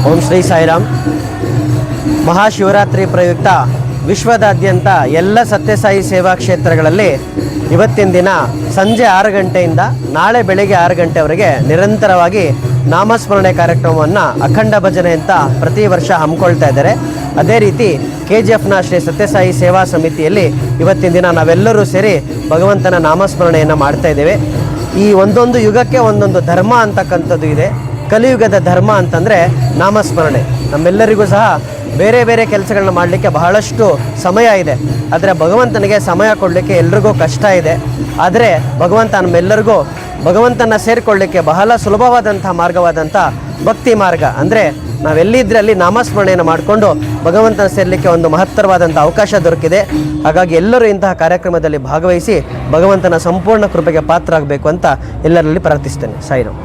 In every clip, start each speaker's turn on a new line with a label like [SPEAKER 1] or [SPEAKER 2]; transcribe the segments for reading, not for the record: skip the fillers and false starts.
[SPEAKER 1] ಓಂ ಶ್ರೀ ಸಾಯಿರಾಮ್. ಮಹಾಶಿವರಾತ್ರಿ ಪ್ರಯುಕ್ತ ವಿಶ್ವದಾದ್ಯಂತ ಎಲ್ಲ ಸತ್ಯಸಾಯಿ ಸೇವಾ ಕ್ಷೇತ್ರಗಳಲ್ಲಿ ಇವತ್ತಿನ ದಿನ ಸಂಜೆ 6 ಗಂಟೆಯಿಂದ ನಾಳೆ ಬೆಳಗ್ಗೆ 6 ಗಂಟೆವರೆಗೆ ನಿರಂತರವಾಗಿ ನಾಮಸ್ಮರಣೆ ಕಾರ್ಯಕ್ರಮವನ್ನು ಅಖಂಡ ಭಜನೆ ಅಂತ ಪ್ರತಿ ವರ್ಷ ಹಮ್ಮಿಕೊಳ್ತಾ ಇದ್ದಾರೆ. ಅದೇ ರೀತಿ KGFನ ಶ್ರೀ ಸತ್ಯಸಾಯಿ ಸೇವಾ ಸಮಿತಿಯಲ್ಲಿ ಇವತ್ತಿನ ದಿನ ನಾವೆಲ್ಲರೂ ಸೇರಿ ಭಗವಂತನ ನಾಮಸ್ಮರಣೆಯನ್ನು ಮಾಡ್ತಾ ಇದ್ದೇವೆ. ಈ ಒಂದೊಂದು ಯುಗಕ್ಕೆ ಒಂದೊಂದು ಧರ್ಮ ಅಂತಕ್ಕಂಥದ್ದು ಇದೆ. ಕಲಿಯುಗದ ಧರ್ಮ ಅಂತಂದರೆ ನಾಮಸ್ಮರಣೆ. ನಮ್ಮೆಲ್ಲರಿಗೂ ಸಹ ಬೇರೆ ಬೇರೆ ಕೆಲಸಗಳನ್ನ ಮಾಡಲಿಕ್ಕೆ ಬಹಳಷ್ಟು ಸಮಯ ಇದೆ. ಆದರೆ ಭಗವಂತನಿಗೆ ಸಮಯ ಕೊಡಲಿಕ್ಕೆ ಎಲ್ರಿಗೂ ಕಷ್ಟ ಇದೆ. ಆದರೆ ಭಗವಂತ ನಮ್ಮೆಲ್ಲರಿಗೂ ಭಗವಂತನ ಸೇರಿಕೊಳ್ಳಲಿಕ್ಕೆ ಬಹಳ ಸುಲಭವಾದಂಥ ಮಾರ್ಗವಾದಂಥ ಭಕ್ತಿ ಮಾರ್ಗ ಅಂದರೆ ನಾವೆಲ್ಲಿದ್ದರಲ್ಲಿ ನಾಮಸ್ಮರಣೆಯನ್ನು ಮಾಡಿಕೊಂಡು ಭಗವಂತನ ಸೇರಲಿಕ್ಕೆ ಒಂದು ಮಹತ್ತರವಾದಂಥ ಅವಕಾಶ ದೊರಕಿದೆ. ಹಾಗಾಗಿ ಎಲ್ಲರೂ ಇಂತಹ ಕಾರ್ಯಕ್ರಮದಲ್ಲಿ ಭಾಗವಹಿಸಿ ಭಗವಂತನ ಸಂಪೂರ್ಣ ಕೃಪೆಗೆ ಪಾತ್ರರಾಗಬೇಕು ಅಂತ ಎಲ್ಲರಲ್ಲಿ ಪ್ರಾರ್ಥಿಸ್ತೇನೆ. ಸಾಯಿರಾಮ್.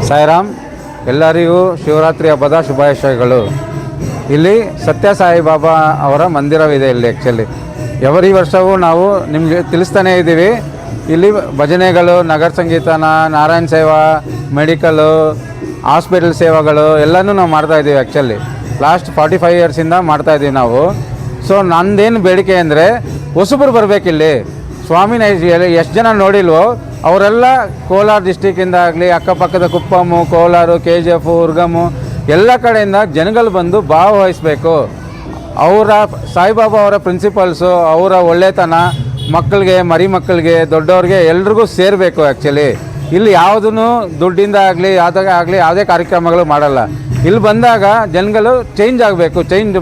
[SPEAKER 2] ಸಾಯಿರಾಮ್. ಎಲ್ಲರಿಗೂ ಶಿವರಾತ್ರಿ ಹಬ್ಬದ ಶುಭಾಶಯಗಳು. ಇಲ್ಲಿ ಸತ್ಯ ಸಾಯಿಬಾಬಾ ಅವರ ಮಂದಿರವಿದೆ. ಇಲ್ಲಿ ಆ್ಯಕ್ಚುಲಿ ಎವರಿ ವರ್ಷವೂ ನಾವು ನಿಮಗೆ ತಿಳಿಸ್ತಾನೇ ಇದ್ದೀವಿ. ಇಲ್ಲಿ ಭಜನೆಗಳು, ನಗರ ಸಂಗೀತನ, ನಾರಾಯಣ ಸೇವಾ, ಮೆಡಿಕಲು, ಹಾಸ್ಪಿಟಲ್ ಸೇವೆಗಳು ಎಲ್ಲನೂ ನಾವು ಮಾಡ್ತಾಯಿದ್ದೀವಿ. ಆ್ಯಕ್ಚುಲಿ ಲಾಸ್ಟ್ 45 ಇಯರ್ಸಿಂದ ಮಾಡ್ತಾಯಿದ್ದೀವಿ ನಾವು. ಸೊ ನಂದೇನು ಬೇಡಿಕೆ ಅಂದರೆ ಹೊಸಬ್ರು ಬರಬೇಕಿಲ್ಲಿ. ಸ್ವಾಮಿನ ಎಷ್ಟು ಜನ ನೋಡಿಲ್ವೋ ಅವರೆಲ್ಲ ಕೋಲಾರ ಡಿಸ್ಟಿಕ್ಕಿಂದ ಆಗಲಿ, ಅಕ್ಕಪಕ್ಕದ ಕುಪ್ಪಮ್ಮು, ಕೋಲಾರ, KGF, ಉರ್ಗಮ್ಮು ಎಲ್ಲ ಕಡೆಯಿಂದ ಜನಗಳು ಬಂದು ಭಾಗವಹಿಸಬೇಕು. ಅವರ ಸಾಯಿಬಾಬಾ ಅವರ ಪ್ರಿನ್ಸಿಪಲ್ಸು, ಅವರ ಒಳ್ಳೆತನ ಮಕ್ಕಳಿಗೆ, ಮರಿ ಮಕ್ಕಳಿಗೆ, ದೊಡ್ಡವ್ರಿಗೆ ಎಲ್ರಿಗೂ ಸೇರಬೇಕು. ಆ್ಯಕ್ಚುಲಿ ಇಲ್ಲಿ ಯಾವುದೂ ದುಡ್ಡಿಂದ ಆಗಲಿ ಯಾವುದೇ ಕಾರ್ಯಕ್ರಮಗಳು ಮಾಡಲ್ಲ. ಇಲ್ಲಿ ಬಂದಾಗ ಜನಗಳು ಚೇಂಜ್ ಆಗಬೇಕು.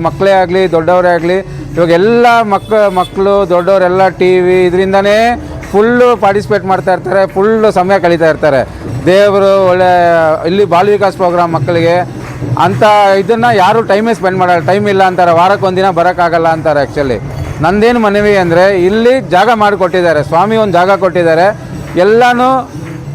[SPEAKER 2] ಮಕ್ಕಳೇ ಆಗಲಿ ದೊಡ್ಡವರೇ ಆಗಲಿ. ಇವಾಗ ಎಲ್ಲ ಮಕ್ಕಳು ದೊಡ್ಡವರೆಲ್ಲ TV ಇದರಿಂದನೇ ಫುಲ್ಲು ಪಾರ್ಟಿಸಿಪೇಟ್ ಮಾಡ್ತಾ ಇರ್ತಾರೆ, ಫುಲ್ಲು ಸಮಯ ಕಳೀತಾ ಇರ್ತಾರೆ. ದೇವರು ಒಳ್ಳೆ ಇಲ್ಲಿ ಬಾಲ ವಿಕಾಸ್ ಪ್ರೋಗ್ರಾಮ್ ಮಕ್ಕಳಿಗೆ ಅಂತ ಇದನ್ನು ಯಾರೂ ಟೈಮೇ ಸ್ಪೆಂಡ್ ಮಾಡಲ್ಲ. ಟೈಮ್ ಇಲ್ಲ ಅಂತಾರೆ, ವಾರಕ್ಕೊಂದಿನ ಬರೋಕ್ಕಾಗಲ್ಲ ಅಂತಾರೆ. ಆ್ಯಕ್ಚುಲಿ ನಂದೇನು ಮನವಿ ಅಂದರೆ ಇಲ್ಲಿ ಜಾಗ ಮಾಡಿಕೊಟ್ಟಿದ್ದಾರೆ, ಸ್ವಾಮಿ ಒಂದು ಜಾಗ ಕೊಟ್ಟಿದ್ದಾರೆ, ಎಲ್ಲನೂ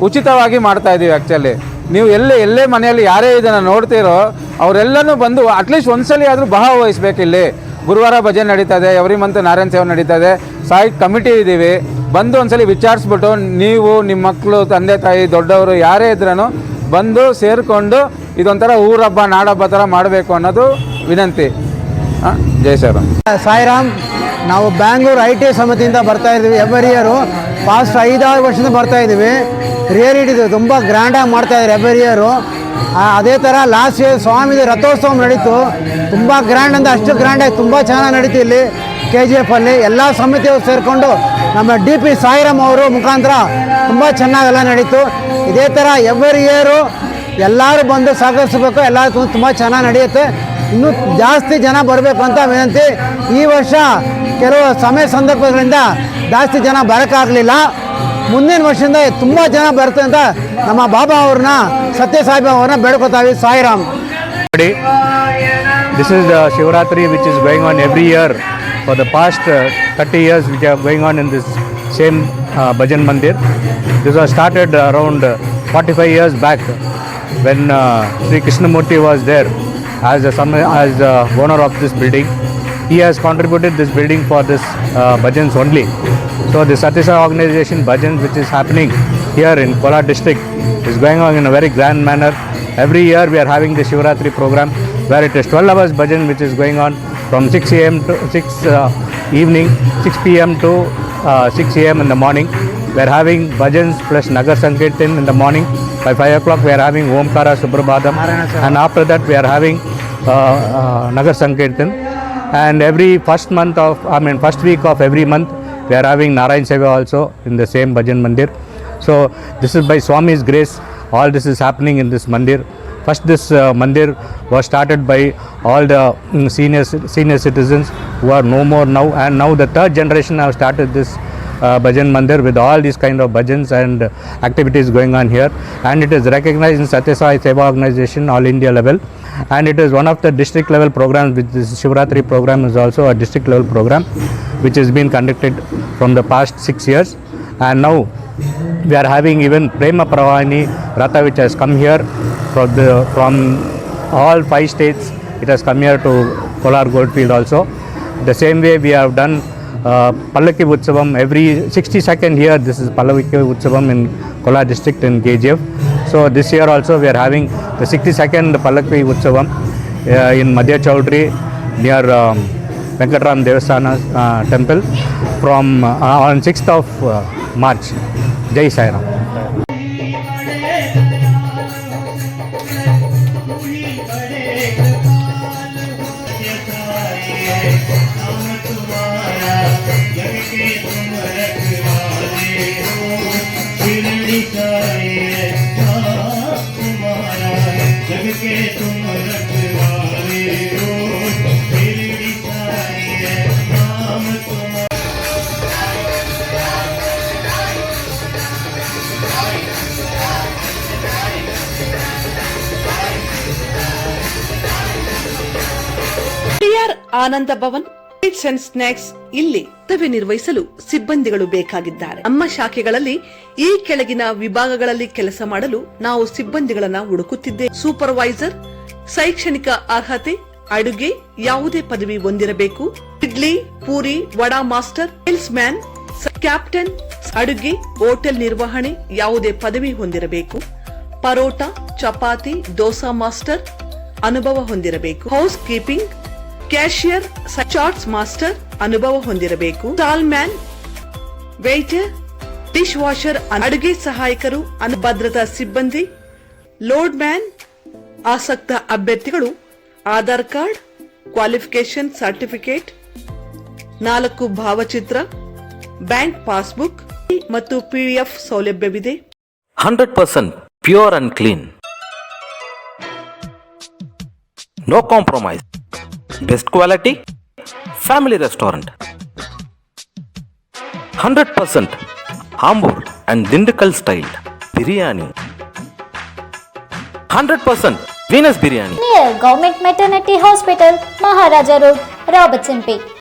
[SPEAKER 2] ಉಚಿತವಾಗಿ ಮಾಡ್ತಾಯಿದ್ದೀವಿ. ಆ್ಯಕ್ಚುಲಿ ನೀವು ಎಲ್ಲೇ ಮನೆಯಲ್ಲಿ ಯಾರೇ ಇದನ್ನು ನೋಡ್ತೀರೋ ಅವರೆಲ್ಲನೂ ಬಂದು ಅಟ್ಲೀಸ್ಟ್ ಒಂದ್ಸಲಿ ಆದರೂ ಭಾಗವಹಿಸ್ಬೇಕು. ಇಲ್ಲಿ ಗುರುವಾರ ಭಜನೆ ನಡೀತದೆ, ಎವ್ರಿ ಮಂತ್ ನಾರಾಯಣ ಸೇವೆ ನಡೀತದೆ. ಸಾಯಿ ಕಮಿಟಿ ಇದ್ದೀವಿ, ಬಂದು ಒಂದ್ಸಲಿ ವಿಚಾರಿಸ್ಬಿಟ್ಟು ನೀವು ನಿಮ್ಮ ಮಕ್ಕಳು, ತಂದೆ ತಾಯಿ, ದೊಡ್ಡವರು ಯಾರೇ ಇದ್ರೂ ಬಂದು ಸೇರಿಕೊಂಡು ಇದೊಂಥರ ಊರಹಬ್ಬ ನಾಡಹಬ್ಬ ಥರ ಮಾಡಬೇಕು ಅನ್ನೋದು ವಿನಂತಿ. ಜೈ ಶ್ರೀರಾಮ್.
[SPEAKER 3] ಸಾಯಿರಾಮ್. ನಾವು ಬ್ಯಾಂಗ್ಳೂರು IT ಸಮಿತಿಯಿಂದ ಬರ್ತಾಯಿದ್ದೀವಿ. ಎವ್ರಿ ಇಯರು ಪಾಸ್ಟ್ 5-6 ವರ್ಷದಿಂದ ಬರ್ತಾಯಿದ್ದೀವಿ. ರಿಯಾಲಿಟಿ ತುಂಬ ಗ್ರ್ಯಾಂಡಾಗಿ ಮಾಡ್ತಾಯಿದ್ದಾರೆ ಎವ್ರಿ ಇಯರು. ಅದೇ ಥರ ಲಾಸ್ಟ್ ಇಯರ್ ಸ್ವಾಮಿದು ರಥೋತ್ಸವ ನಡೀತು. ತುಂಬ ಗ್ರ್ಯಾಂಡ್ ಅಂದರೆ ಅಷ್ಟು ಗ್ರ್ಯಾಂಡಾಗಿ ತುಂಬ ಚೆನ್ನಾಗಿ ನಡೀತು. ಇಲ್ಲಿ KGFಲ್ಲಿ ಎಲ್ಲ ಸಮಿತಿಯವರು ಸೇರಿಕೊಂಡು ನಮ್ಮ DP ಸಾಯಿರಾಮ್ ಅವರು ಮುಖಾಂತರ ತುಂಬ ಚೆನ್ನಾಗೆಲ್ಲ ನಡೀತು. ಇದೇ ಥರ ಎವ್ರಿ ಇಯರು ಎಲ್ಲರೂ ಬಂದು ಸಹಕರಿಸಬೇಕು. ಎಲ್ಲರಿಗೂ ತುಂಬ ಚೆನ್ನಾಗಿ ನಡೆಯುತ್ತೆ. ಇನ್ನೂ ಜಾಸ್ತಿ ಜನ ಬರಬೇಕು ಅಂತ ವಿನಂತಿ. ಈ ವರ್ಷ ಕೆಲವು ಸಂದರ್ಭಗಳಿಂದ ಜಾಸ್ತಿ ಜನ ಬರೋಕ್ಕಾಗಲಿಲ್ಲ. ಮುಂದಿನ ವರ್ಷದಿಂದ ತುಂಬ ಜನ ಬರುತ್ತೆ ಅಂತ ನಮ್ಮ ಬಾಬಾ ಅವ್ರನ್ನ, ಸತ್ಯ ಸಾಯಿಬಾಬಾ ಅವ್ರನ್ನ ಬೇಡ್ಕೊತಾವಿ. Sairam.
[SPEAKER 4] This is the Shivratri which is going on every year for the past 30 years, which are going on in this same Bhajan Mandir. This was started around 45 years back when Sri Krishnamurti was there as the owner of this building. He has contributed this building for this bhajans only. So the Satya Sai organization bhajans which is happening here in Kolar district is going on in a very grand manner. Every year we are having the Shivratri program where it is 12 hours bhajan which is going on from 6 a.m. to 6 evening, 6 p.m. to 6 a.m. in the morning. We are having bhajans plus Nagar Sankirtan in the morning. By 5 o'clock we are having Omkara Suprabhadam, and after that we are having Nagar Sankirtan, and every first week of every month we are having Narayan Seva also in the same Bhajan Mandir. So this is by Swami's grace, all this is happening in this Mandir. First this Mandir was started by all the senior citizens who are no more now, and now the third generation have started this Bhajan Mandir with all these kind of bhajans and activities going on here, and it is recognized in Satya Sai Seva Organization all India level, and it is one of the district level programs. Which this Shivratri program is also a district level program which has been conducted from the past 6 years, and now we are having even Prema Pravani Ratha which has come here from all 5 states. It has come here to Kolar Goldfield also. The same way we have done Pallaki Utsavam every 62nd year. This is Pallaki Utsavam in Kolar district in KGF. So this year also we are having the 62nd Pallaki Utsavam in Madhya Chowdhury near Venkatram Devasthana temple from on 6th of March. Jai Sai Ram.
[SPEAKER 5] Anand Bhavan sweets and snacks ಇಲ್ಲಿ ಕರ್ತವ್ಯ ನಿರ್ವಹಿಸಲು ಸಿಬ್ಬಂದಿಗಳು ಬೇಕಾಗಿದ್ದಾರೆ. ನಮ್ಮ ಶಾಖೆಗಳಲ್ಲಿ ಈ ಕೆಳಗಿನ ವಿಭಾಗಗಳಲ್ಲಿ ಕೆಲಸ ಮಾಡಲು ನಾವು ಸಿಬ್ಬಂದಿಗಳನ್ನ ಹುಡುಕುತ್ತಿದ್ದೇವೆ. ಸೂಪರ್ವೈಸರ್, ಶೈಕ್ಷಣಿಕ ಅರ್ಹತೆ, ಅಡುಗೆ ಯಾವುದೇ ಪದವಿ ಹೊಂದಿರಬೇಕು. Idli, puri, vada master, sales man, captain, ಅಡುಗೆ, ಹೋಟೆಲ್ ನಿರ್ವಹಣೆ ಯಾವುದೇ ಪದವಿ ಹೊಂದಿರಬೇಕು. ಪರೋಟ, ಚಪಾತಿ, ದೋಸಾ ಮಾಸ್ಟರ್ ಅನುಭವ ಹೊಂದಿರಬೇಕು. Housekeeping, cashier, chats master ಅನುಭವ ಹೊಂದಿರಬೇಕು. Stall man, waiter, dishwasher, ಅಡುಗೆ ಸಹಾಯಕರು, ಭದ್ರತಾ ಸಿಬ್ಬಂದಿ, ಲೋಡ್ ಮ್ಯಾನ್. ಆಸಕ್ತ ಅಭ್ಯರ್ಥಿಗಳು ಆಧಾರ್ ಕಾರ್ಡ್, ಕ್ವಾಲಿಫಿಕೇಶನ್ ಸರ್ಟಿಫಿಕೇಟ್, 4 ಭಾವಚಿತ್ರ, ಬ್ಯಾಂಕ್ ಪಾಸ್ಬುಕ್ ಮತ್ತು PDF ಸೌಲಭ್ಯವಿದೆ.
[SPEAKER 6] 100% pure and clean. No compromise. Best quality, family restaurant. 100% Ambur and Dindukal style biryani. 100% Venus biryani.
[SPEAKER 7] Near Government Maternity Hospital, Maharaja Road, Robertson Peak.